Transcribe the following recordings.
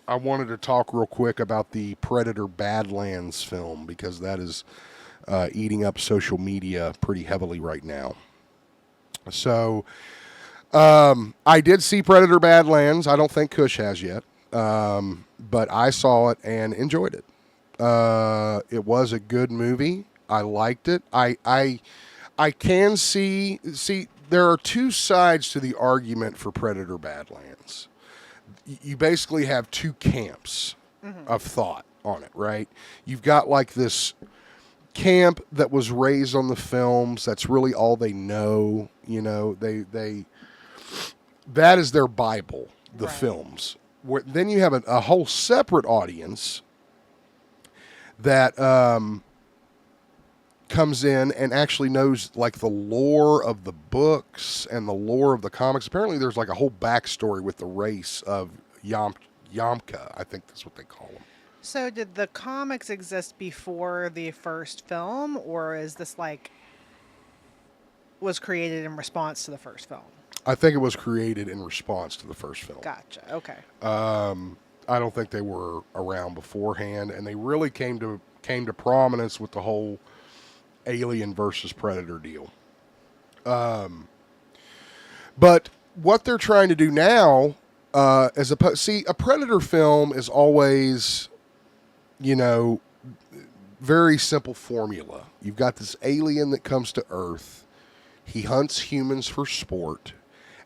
I wanted to talk real quick about the Predator Badlands film because that is eating up social media pretty heavily right now. So, I did see Predator Badlands. I don't think Cush has yet, but I saw it and enjoyed it. It was a good movie. I liked it. I can see there are two sides to the argument for Predator Badlands. You basically have two camps of thought on it, right? You've got like this camp that was raised on the films. That's really all they know. You know, they that is their Bible, the films. Then you have a whole separate audience that comes in and actually knows like the lore of the books and the lore of the comics. Apparently, there's like a whole backstory with the race of Yamka. I think that's what they call them. So did the comics exist before the first film, or is this like was created in response to the first film? I think it was created in response to the first film. Gotcha. Okay. I don't think they were around beforehand, and they really came to prominence with the whole Alien versus Predator deal. But what they're trying to do now, a Predator film is always, very simple formula. You've got this alien that comes to Earth. He hunts humans for sport,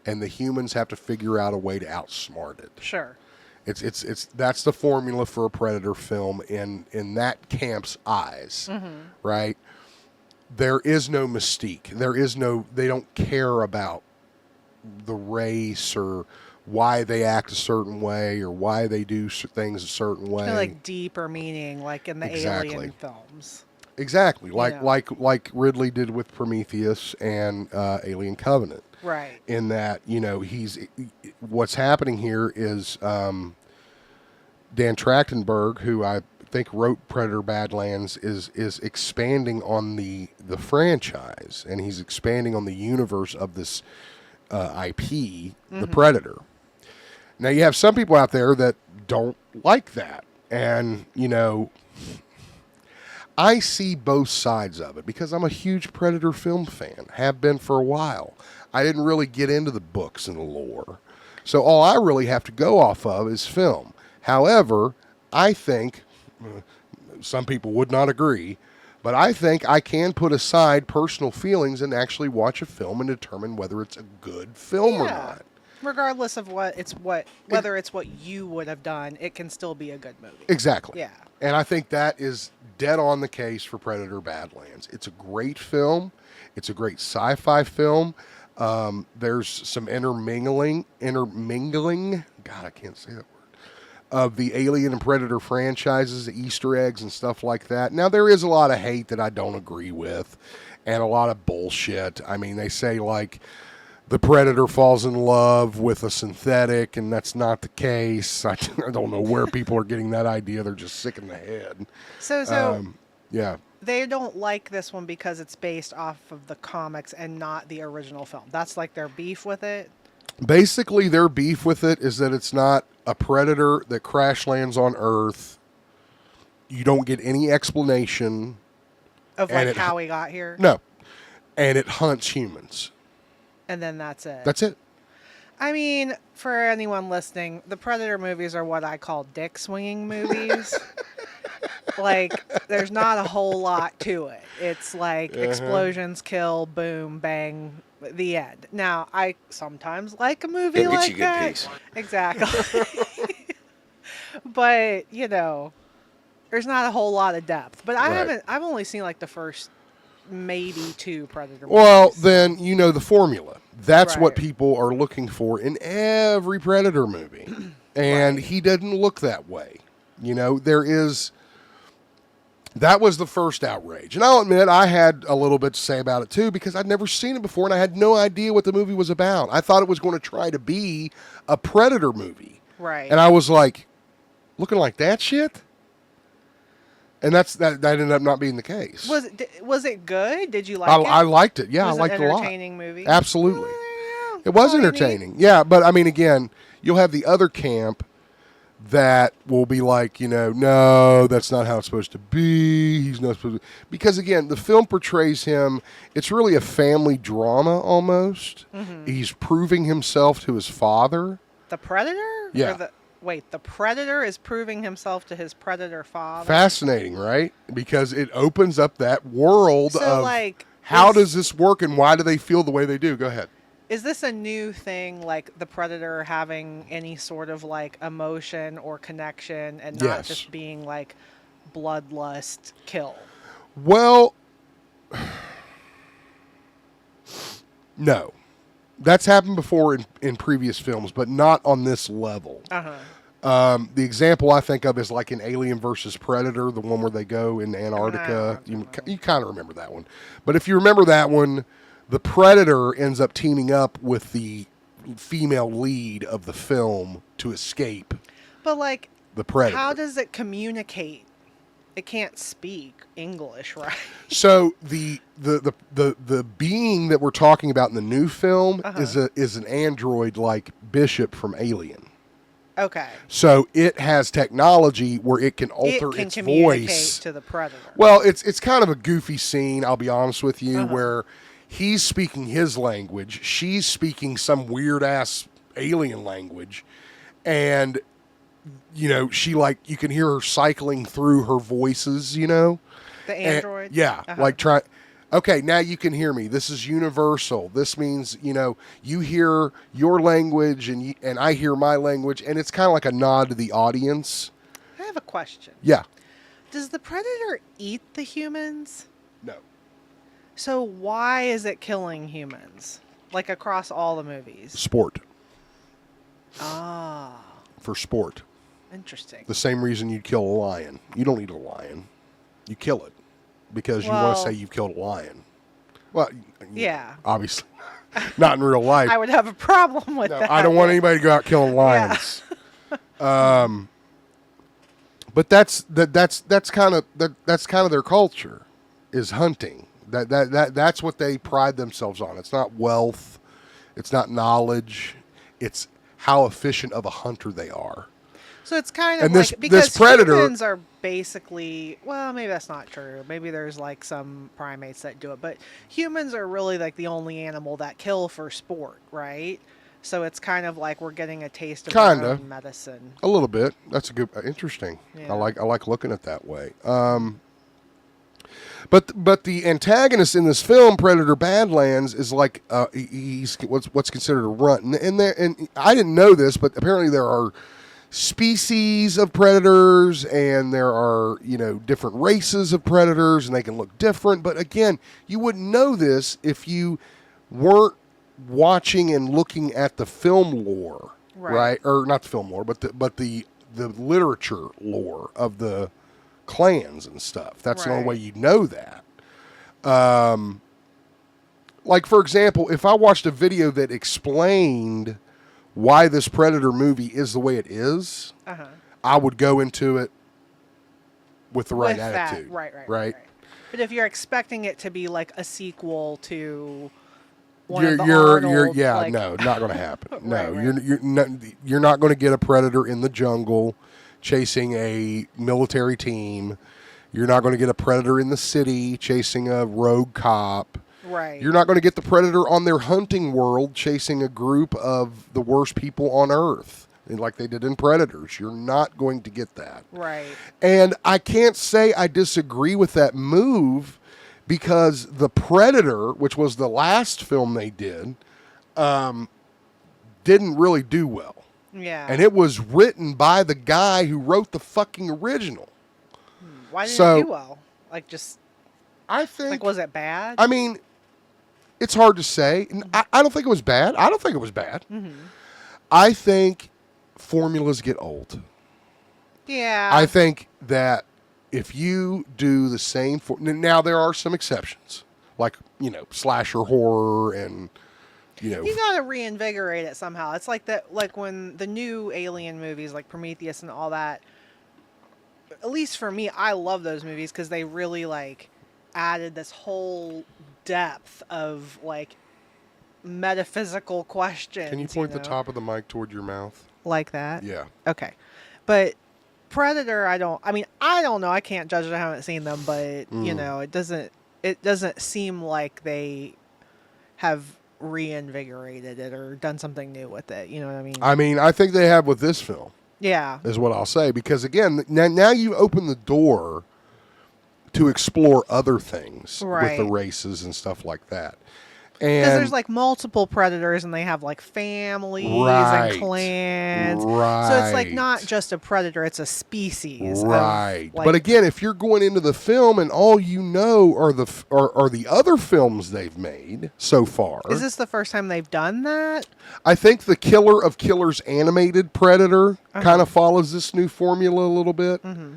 and the humans have to figure out a way to outsmart it. Sure. It's that's the formula for a Predator film in that camp's eyes, right? There is no mystique. They don't care about the race or why they act a certain way or why they do things a certain way. Kind of like deeper meaning, like in the Alien films. Exactly, like Ridley did with Prometheus and Alien Covenant. Right. In that, what's happening here is Dan Trachtenberg, who I think wrote Predator Badlands, is expanding on the franchise, and he's expanding on the universe of this IP, the Predator. Now, you have some people out there that don't like that, and, I see both sides of it because I'm a huge Predator film fan, have been for a while. I didn't really get into the books and the lore. So all I really have to go off of is film. However, I think, some people would not agree, but I think I can put aside personal feelings and actually watch a film and determine whether it's a good film or not. Regardless of whether it's what you would have done, it can still be a good movie. Exactly. Yeah. And I think that is dead on the case for Predator Badlands. It's a great film. It's a great sci-fi film. There's some intermingling, God, I can't say that word, of the Alien and Predator franchises, Easter eggs and stuff like that. Now, there is a lot of hate that I don't agree with and a lot of bullshit. I mean, they say like the Predator falls in love with a synthetic, and that's not the case. I don't know where people are getting that idea. They're just sick in the head. So yeah. They don't like this one because it's based off of the comics and not the original film. That's like their beef with it? Basically, their beef with it is that it's not a predator that crash lands on Earth. You don't get any explanation. Of like how he got here? No. And it hunts humans. And then that's it. That's it. I mean, for anyone listening, the Predator movies are what I call dick swinging movies. Like, there's not a whole lot to it. It's like explosions, kill, boom, bang, the end. Now, I sometimes like a movie like that. Piece. Exactly. But, there's not a whole lot of depth. But I've only seen like the first maybe 2 Predator movies. Well, then the formula. That's what people are looking for in every Predator movie. And he didn't look that way. That was the first outrage. And I'll admit, I had a little bit to say about it too, because I'd never seen it before and I had no idea what the movie was about. I thought it was going to try to be a Predator movie. Right. And I was like, looking like that shit? And that ended up not being the case. Was it good? Did you like it? I liked it. Yeah, I liked it a lot. Was it an entertaining movie? Absolutely. It was entertaining. Yeah, but I mean, again, you'll have the other camp that will be like, no, that's not how it's supposed to be. He's not supposed to. Because again, the film portrays him, it's really a family drama almost. He's proving himself to his father. The Predator? Yeah. Wait, the Predator is proving himself to his Predator father? Fascinating, right? Because it opens up that world of how does this work and why do they feel the way they do? Go ahead. Is this a new thing, like the Predator having any sort of like emotion or connection and not just being like bloodlust kill? Well, no. That's happened before in previous films, but not on this level. The example I think of is like in Alien versus Predator, the one where they go in Antarctica. You kind of remember that one. But if you remember that one, the Predator ends up teaming up with the female lead of the film to escape. But like, the Predator. How does it communicate? It can't speak English, right? So the being that we're talking about in the new film is an android like Bishop from Alien. Okay. So it has technology where it can alter its voice to the Predator. Well, it's kind of a goofy scene, I'll be honest with you, where he's speaking his language, she's speaking some weird ass alien language, and she you can hear her cycling through her voices, The android? And, okay, now you can hear me. This is universal. This means, you hear your language and I hear my language, and it's kind of like a nod to the audience. I have a question. Yeah. Does the Predator eat the humans? No. So why is it killing humans? Like across all the movies? Sport. Ah. For sport. Interesting. The same reason you'd kill a lion. You don't eat a lion. You kill it. Because you want to say you've killed a lion. Well, yeah. Obviously. Not in real life. I would have a problem with that. I don't want anybody to go out killing lions. Yeah. But that's kind of their culture, is hunting. That's what they pride themselves on. It's not wealth, it's not knowledge, it's how efficient of a hunter they are. So it's kind of because this Predator, humans are basically, well, maybe that's not true. Maybe there's like some primates that do it, but humans are really like the only animal that kill for sport, right? So it's kind of like we're getting a taste of our own medicine. A little bit. That's a good, interesting. Yeah. I like looking at that way. But the antagonist in this film, Predator Badlands, is like he's what's considered a runt, and I didn't know this, but apparently there are species of predators, and there are different races of predators, and they can look different. But again, you wouldn't know this if you weren't watching and looking at the film lore, right? Or not the film lore, but the literature lore of the clans and stuff. That's the only way you know that. Like for example, if I watched a video that explained why this Predator movie is the way it is, I would go into it with the right attitude. Right. But if you're expecting it to be like a sequel to one of the Arnold, no, not going to happen. You're not going to get a Predator in the jungle chasing a military team. You're not going to get a Predator in the city chasing a rogue cop. Right. You're not going to get the Predator on their hunting world chasing a group of the worst people on Earth, like they did in Predators. You're not going to get that. Right. And I can't say I disagree with that move, because the Predator, which was the last film they did, didn't really do well. Yeah. And it was written by the guy who wrote the fucking original. Why didn't it do well? I think... was it bad? I mean, it's hard to say. I don't think it was bad. Mm-hmm. I think formulas get old. Yeah. I think that if you do the same... Now, there are some exceptions. Like, slasher horror and... You gotta reinvigorate it somehow. It's like that, like when the new Alien movies, like Prometheus and all that. At least for me, I love those movies because they really added this whole depth of metaphysical questions. Can you point the top of the mic toward your mouth? Like that? Yeah. Okay. But Predator, I don't know. I can't judge it. I haven't seen them, but it doesn't seem like they have reinvigorated it or done something new with it. You know what I mean? I mean, I think they have with this film, Yeah. is what I'll say. Because, again, now you open the door to explore other things with the Right. races and stuff like that. Because And there's like multiple predators and they have like families Right. and clans. So it's like not Right. just a predator, it's a species. Right. Of, like, But again, if you're going into the film and all you know are the other films they've made so far. is this the first time they've done that? I think the Killer of Killers animated Predator kind of follows this new formula a little bit. Mm-hmm.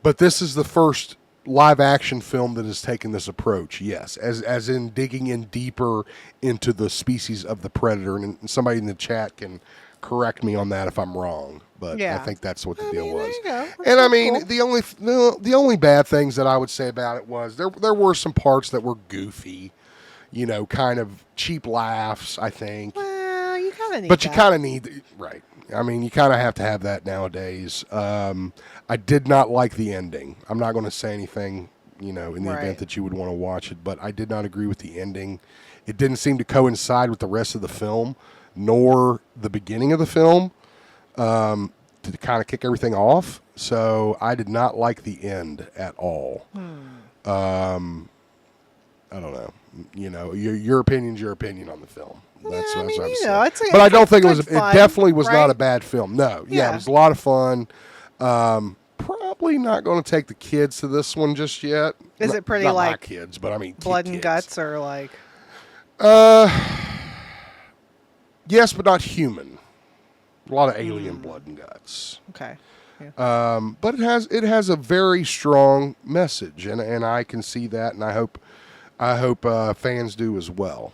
But this is the first live action film that has taken this approach, yes, as in digging in deeper into the species of the predator. And somebody in the chat can correct me on that if I'm wrong, but I Yeah. think that's what the I deal mean, was. there you go. That's And I so mean, cool. the only bad things that I would say about it was there were some parts that were goofy, kind of cheap laughs, I think. Well, you kind of need But you that. kind of need, right. I mean, you kind of have to have that nowadays. I did not like the ending. I'm not going to say anything, in the Right. event that you would want to watch it, but I did not agree with the ending. It didn't seem to coincide with the rest of the film, nor the beginning of the film, to kind of kick everything off. So I did not like the end at all. I don't know. Your opinion's your opinion on the film. That's Yeah, I what mean, I'm you saying. know, it's a- But I it's don't a think it good was. fun, It definitely was not right? a bad film. No, yeah, Yeah. it was a lot of fun. Probably not going to take the kids to this one just yet. Is Not- it pretty not my like kids? But I mean, blood and kids. guts or like Yes, but not human. A lot of alien blood and guts. okay. Yeah. But it has a very strong message, and I can see that, and I hope fans do as well.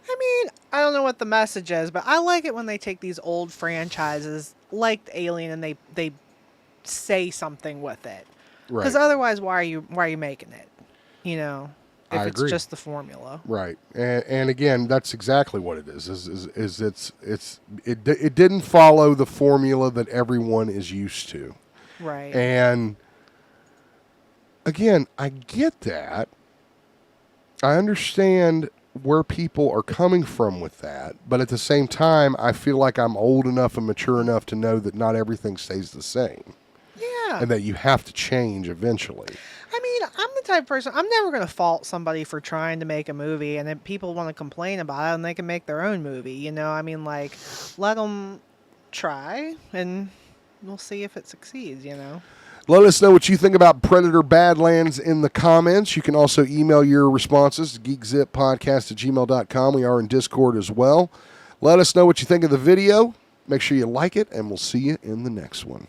I mean, I don't know what the message is, but I like it when they take these old franchises like Alien and they say something with it. Right. Because otherwise, why are you making it? If I it's agree. just the formula. Right, and again, that's exactly what it is. It didn't follow the formula that everyone is used to, Right. and again, I get that. I understand where people are coming from with that, but at the same time, I feel like I'm old enough and mature enough to know that not everything stays the same, Yeah. and that you have to change eventually. I mean, I'm the type of person, I'm never going to fault somebody for trying to make a movie, and if people want to complain about it, and they can make their own movie, I mean, like, let them try, and we'll see if it succeeds, Let us know what you think about Predator Badlands in the comments. You can also email your responses to geekzippodcast@gmail.com. We are in Discord as well. Let us know what you think of the video. Make sure you like it, and we'll see you in the next one.